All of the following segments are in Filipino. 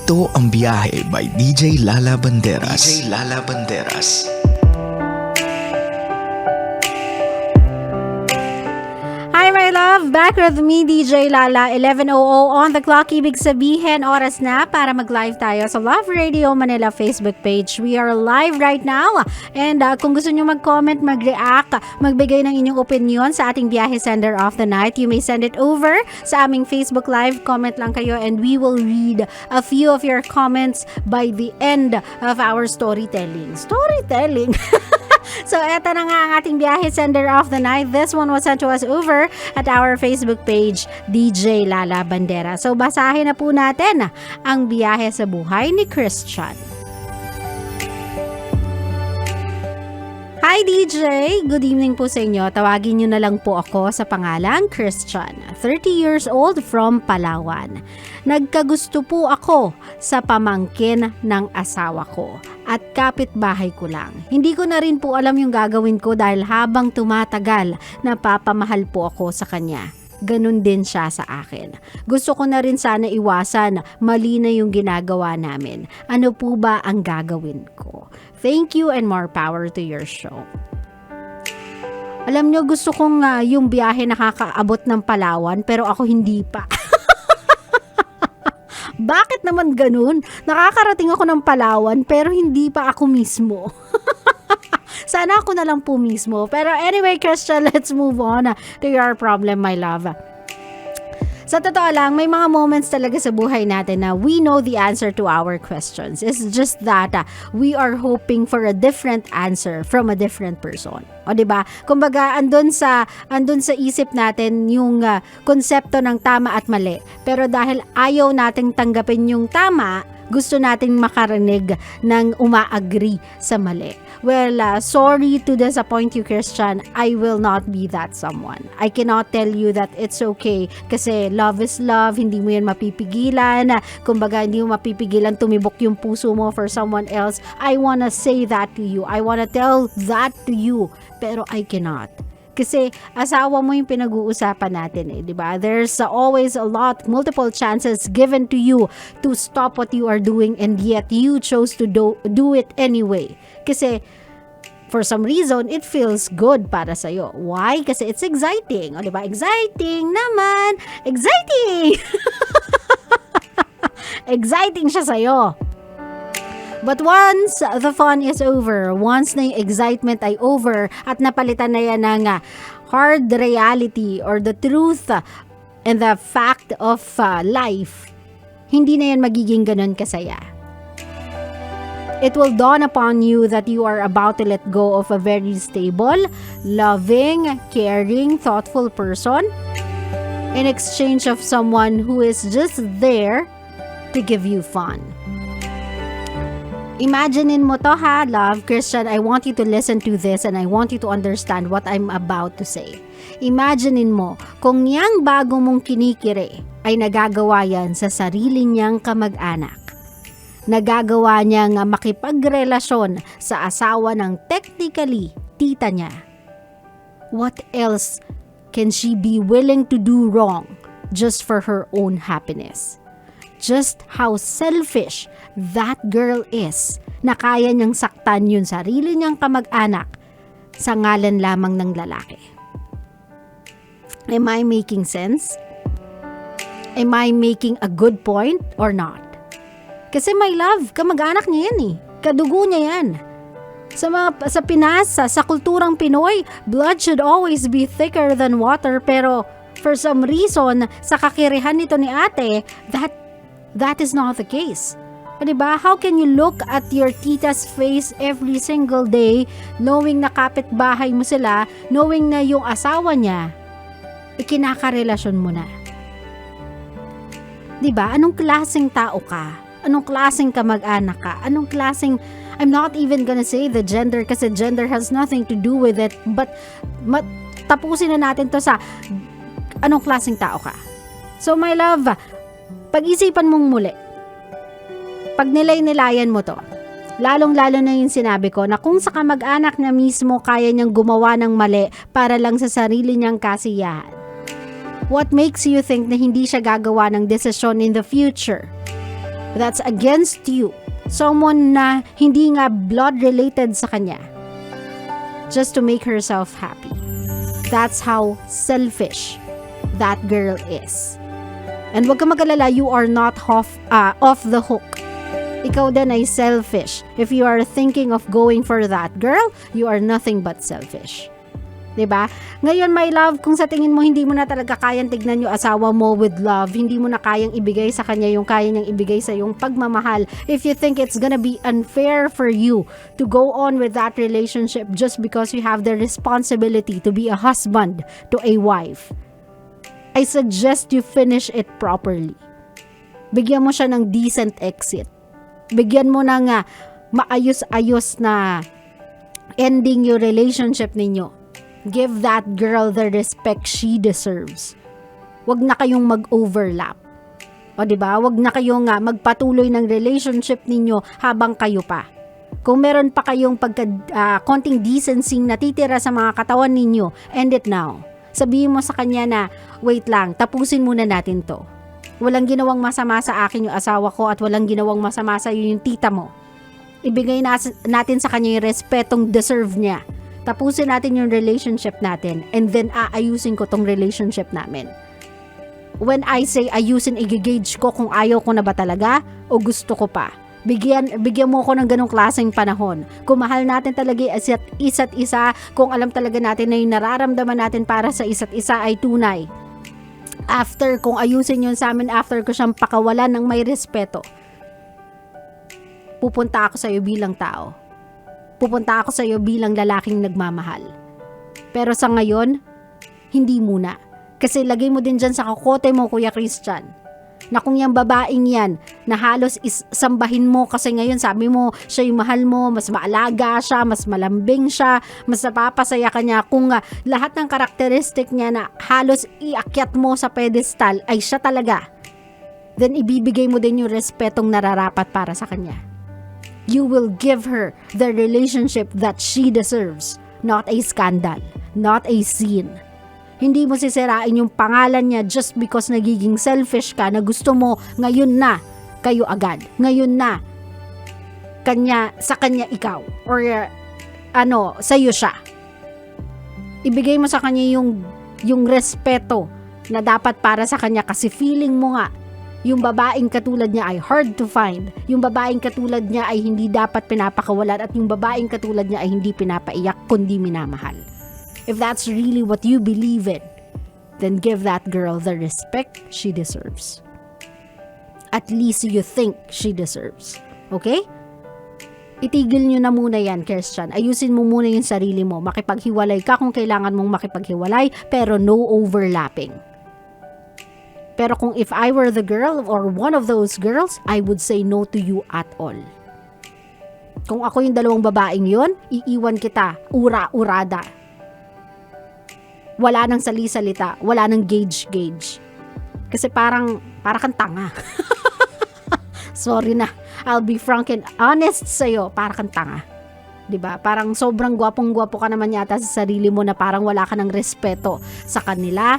Ito ang Biyahe by DJ Lala Banderas. DJ Lala Banderas. Hi my love, back with me DJ Lala, 11:00 on the clock. Ibig sabihin, oras na para mag-live tayo sa Love Radio Manila Facebook page. We are live right now. And kung gusto nyo mag-comment, mag-react, magbigay ng inyong opinion sa ating Biyahe Sender of the Night, you may send it over sa aming Facebook Live. Comment lang kayo and we will read a few of your comments by the end of our storytelling. Storytelling? So, eto na nga ang ating Biyahe Sender of the Night. This one was sent to us over at our Facebook page, DJ Lala Bandera. So, basahin na po natin ang biyahe sa buhay ni Christian. Hi DJ! Good evening po sa inyo. Tawagin nyo na lang po ako sa pangalang Christian, 30 years old from Palawan. Nagkagusto po ako sa pamangkin ng asawa ko at kapitbahay ko lang. Hindi ko na rin po alam yung gagawin ko dahil habang tumatagal, napapamahal po ako sa kanya. Ganun din siya sa akin. Gusto ko na rin sana iwasan, mali na yung ginagawa namin. Ano po ba ang gagawin ko? Thank you and more power to your show. Alam nyo, gusto kong yung biyahe nakakaabot ng Palawan pero ako hindi pa. Bakit naman ganun? Nakakarating ako ng Palawan pero hindi pa ako mismo. Sana ako na lang po mismo. Pero anyway, Christian, let's move on to your problem, my love. Sa totoo lang, may mga moments talaga sa buhay natin na we know the answer to our questions. It's just that we are hoping for a different answer from a different person. O diba? Kumbaga, andun sa isip natin yung konsepto ng tama at mali. Pero dahil ayaw nating tanggapin yung tama, gusto nating makarinig ng uma-agree sa mali. Well, sorry to disappoint you, Christian. I will not be that someone. I cannot tell you that it's okay kasi love is love. Hindi mo yan mapipigilan. Kumbaga, hindi mo mapipigilan tumibok yung puso mo for someone else. I wanna say that to you. I wanna tell that to you. Pero I cannot. Kasi asawa mo yung pinag-uusapan natin di ba? There's always multiple chances given to you to stop what you are doing and yet you chose to do it anyway. Kasi for some reason, it feels good para sa'yo. Why? Kasi it's exciting. O diba? Exciting naman! Exciting! Exciting siya sa'yo. But once the fun is over, once na yung excitement ay over at napalitan na yan ng hard reality or the truth and the fact of life, hindi na yan magiging ganun kasaya. It will dawn upon you that you are about to let go of a very stable, loving, caring, thoughtful person in exchange of someone who is just there to give you fun. Imaginein mo to ha, love. Christian, I want you to listen to this and I want you to understand what I'm about to say. Imaginein mo, kung yang bago mong kinikiri ay nagagawa yan sa sarili niyang kamag-anak. Nagagawa niyang makipagrelasyon sa asawa ng technically tita niya. What else can she be willing to do wrong just for her own happiness? Just how selfish that girl is na kaya niyang saktan yung sarili niyang kamag-anak sa ngalan lamang ng lalaki. Am I making sense? Am I making a good point or not? Kasi my love, kamag-anak niya yan Kadugo niya yan. Sa Pinas, sa kulturang Pinoy, blood should always be thicker than water pero for some reason, sa kakirihan nito ni ate, that is not the case. Diba? How can you look at your tita's face every single day knowing na kapitbahay mo sila, knowing na yung asawa niya, ikinakarelasyon mo na? Diba? Anong klaseng tao ka? Anong klaseng kamag-anak ka? Anong klaseng, I'm not even gonna say the gender kasi gender has nothing to do with it, but tapusin na natin to sa anong klaseng tao ka. So my love, pag-isipan mong muli. Pag nilay-nilayan mo to, lalong-lalo na yung sinabi ko na kung sa kamag-anak niya mismo kaya niyang gumawa ng mali para lang sa sarili niyang kasiyahan. What makes you think na hindi siya gagawa ng desisyon in the future that's against you, someone na hindi nga blood related sa kanya, just to make herself happy. That's how selfish that girl is. And wag ka mag-alala, you are not off the hook. Ikaw din ay selfish. If you are thinking of going for that girl, you are nothing but selfish. 'Di ba? Ngayon, my love, kung sa tingin mo hindi mo na talaga kayang tignan yung asawa mo with love, hindi mo na kayang ibigay sa kanya yung kaya niyang ibigay sa yung pagmamahal, if you think it's gonna be unfair for you to go on with that relationship just because you have the responsibility to be a husband to a wife, I suggest you finish it properly. Bigyan mo siya ng decent exit. Bigyan mo ng maayos-ayos na ending yung relationship ninyo. Give that girl the respect she deserves. Wag na kayong mag-overlap. O diba? Wag na kayong magpatuloy ng relationship ninyo habang kayo pa. Kung meron pa kayong konting decency natitira sa mga katawan ninyo, end it now. Sabihin mo sa kanya na, wait lang, tapusin muna natin to. Walang ginawang masama sa akin yung asawa ko at walang ginawang masama sa iyo yung tita mo. Ibigay natin sa kanya yung respetong deserve niya. Tapusin natin yung relationship natin and then aayusin ko tong relationship namin. When I say ayusin, i-gauge ko kung ayaw ko na ba talaga o gusto ko pa. Bigyan mo ko ng ganong klaseng panahon. Kung mahal natin talaga isa't isa, kung alam talaga natin na yung nararamdaman natin para sa isa't isa ay tunay. After kung ayusin yun sa amin, after ko siyang pakawalan ng may respeto, pupunta ako sa iyo bilang tao. Pupunta ako sa iyo bilang lalaking nagmamahal. Pero sa ngayon, hindi muna. Kasi lagay mo din dyan sa kakote mo, Kuya Christian, na kung yung babaeng yan, na halos sambahin mo kasi ngayon sabi mo, siya yung mahal mo, mas maalaga siya, mas malambing siya, mas napapasaya ka niya, kung lahat ng karakteristik niya na halos iakyat mo sa pedestal ay siya talaga, then ibibigay mo din yung respetong nararapat para sa kanya. You will give her the relationship that she deserves, not a scandal, not a scene. Hindi mo sisirain yung pangalan niya just because nagiging selfish ka na gusto mo ngayon na kayo agad. Ngayon na sa kanya ikaw or sa'yo siya. Ibigay mo sa kanya yung respeto na dapat para sa kanya kasi feeling mo nga yung babaeng katulad niya ay hard to find. Yung babaeng katulad niya ay hindi dapat pinapakawalan at yung babaeng katulad niya ay hindi pinapaiyak kundi minamahal. If that's really what you believe in, then give that girl the respect she deserves. At least you think she deserves. Okay? Itigil nyo na muna yan, Christian. Ayusin mo muna yung sarili mo. Makipaghiwalay ka kung kailangan mong makipaghiwalay, pero no overlapping. Pero kung if I were the girl or one of those girls, I would say no to you at all. Kung ako yung dalawang babaeng yon, iiwan kita, ura-urada. Wala nang sali-salita, wala nang gauge. Kasi parang kang tanga. Sorry na, I'll be frank and honest sa'yo, parang kang tanga. 'Di ba? Parang sobrang gwapong-gwapo ka naman yata sa sarili mo na parang wala ka ng respeto sa kanila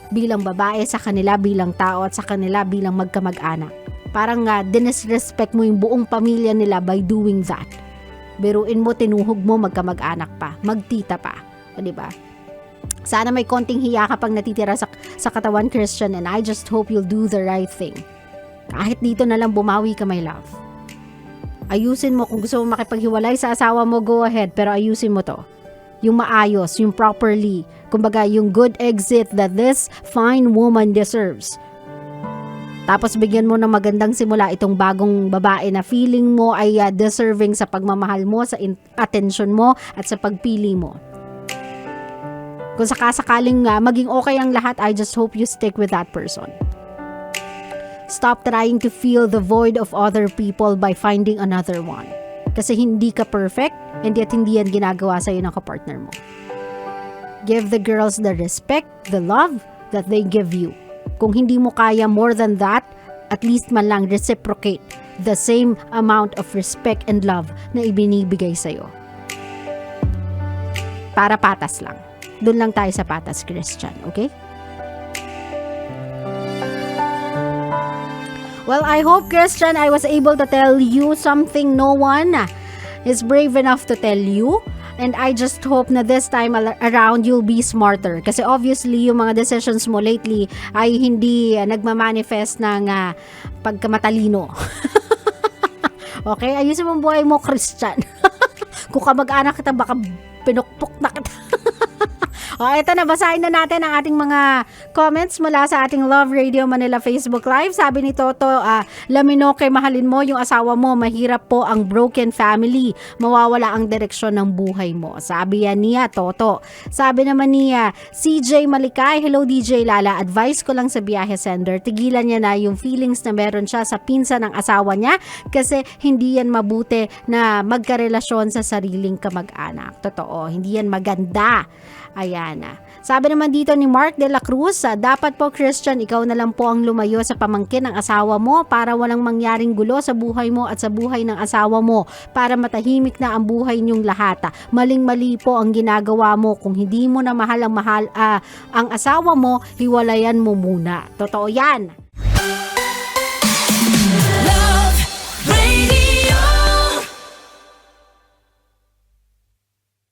bilang babae, sa kanila bilang tao at sa kanila bilang magkamag-anak. Parang dinisrespect mo yung buong pamilya nila by doing that. Biruin mo, tinuhog mo, magkamag-anak pa, magtita pa. 'Di ba? Sana may konting hiya ka pang natitira sa katawan, Christian, and I just hope you'll do the right thing. Kahit dito na lang bumawi ka, my love. Ayusin mo, kung gusto mo makipaghiwalay sa asawa mo, go ahead, pero ayusin mo to. Yung maayos, yung properly, kumbaga yung good exit that this fine woman deserves. Tapos bigyan mo ng magandang simula itong bagong babae na feeling mo ay deserving sa pagmamahal mo, sa attention mo, at sa pagpili mo. Kung sakasakaling maging okay ang lahat, I just hope you stick with that person. Stop trying to fill the void of other people by finding another one. Kasi hindi ka perfect, and yet hindi yan ginagawa sa'yo ng kapartner mo. Give the girls the respect, the love that they give you. Kung hindi mo kaya more than that, at least man lang reciprocate the same amount of respect and love na ibinibigay sa'yo. Para patas lang. Doon lang tayo sa patas, Christian, okay? Well, I hope, Christian, I was able to tell you something no one is brave enough to tell you. And I just hope na this time around you'll be smarter. Kasi obviously, yung mga decisions mo lately ay hindi nagmamanifest ng pagkamatalino. Okay? Ayusin mo ang buhay mo, Christian. Kung kamag-anak kita, baka pinukpok na kita. O, ito na, basahin na natin ang ating mga comments mula sa ating Love Radio Manila Facebook Live. Sabi ni Toto, Laminoke, mahalin mo yung asawa mo. Mahirap po ang broken family. Mawawala ang direksyon ng buhay mo. Sabi yan niya, Toto. Sabi naman niya, CJ Malikay, hello DJ Lala. Advice ko lang sa biyahe sender. Tigilan niya na yung feelings na meron siya sa pinsan ng asawa niya kasi hindi yan mabuti na magkarelasyon sa sariling kamag-anak. Totoo, hindi yan maganda. Ayan. Sabi naman dito ni Mark de la Cruz, dapat po Christian, ikaw na lang po ang lumayo sa pamangkin ng asawa mo para walang mangyaring gulo sa buhay mo at sa buhay ng asawa mo para matahimik na ang buhay niyong lahat. Maling-mali po ang ginagawa mo. Kung hindi mo na mahal ang asawa mo, hiwalayan mo muna. Totoo yan.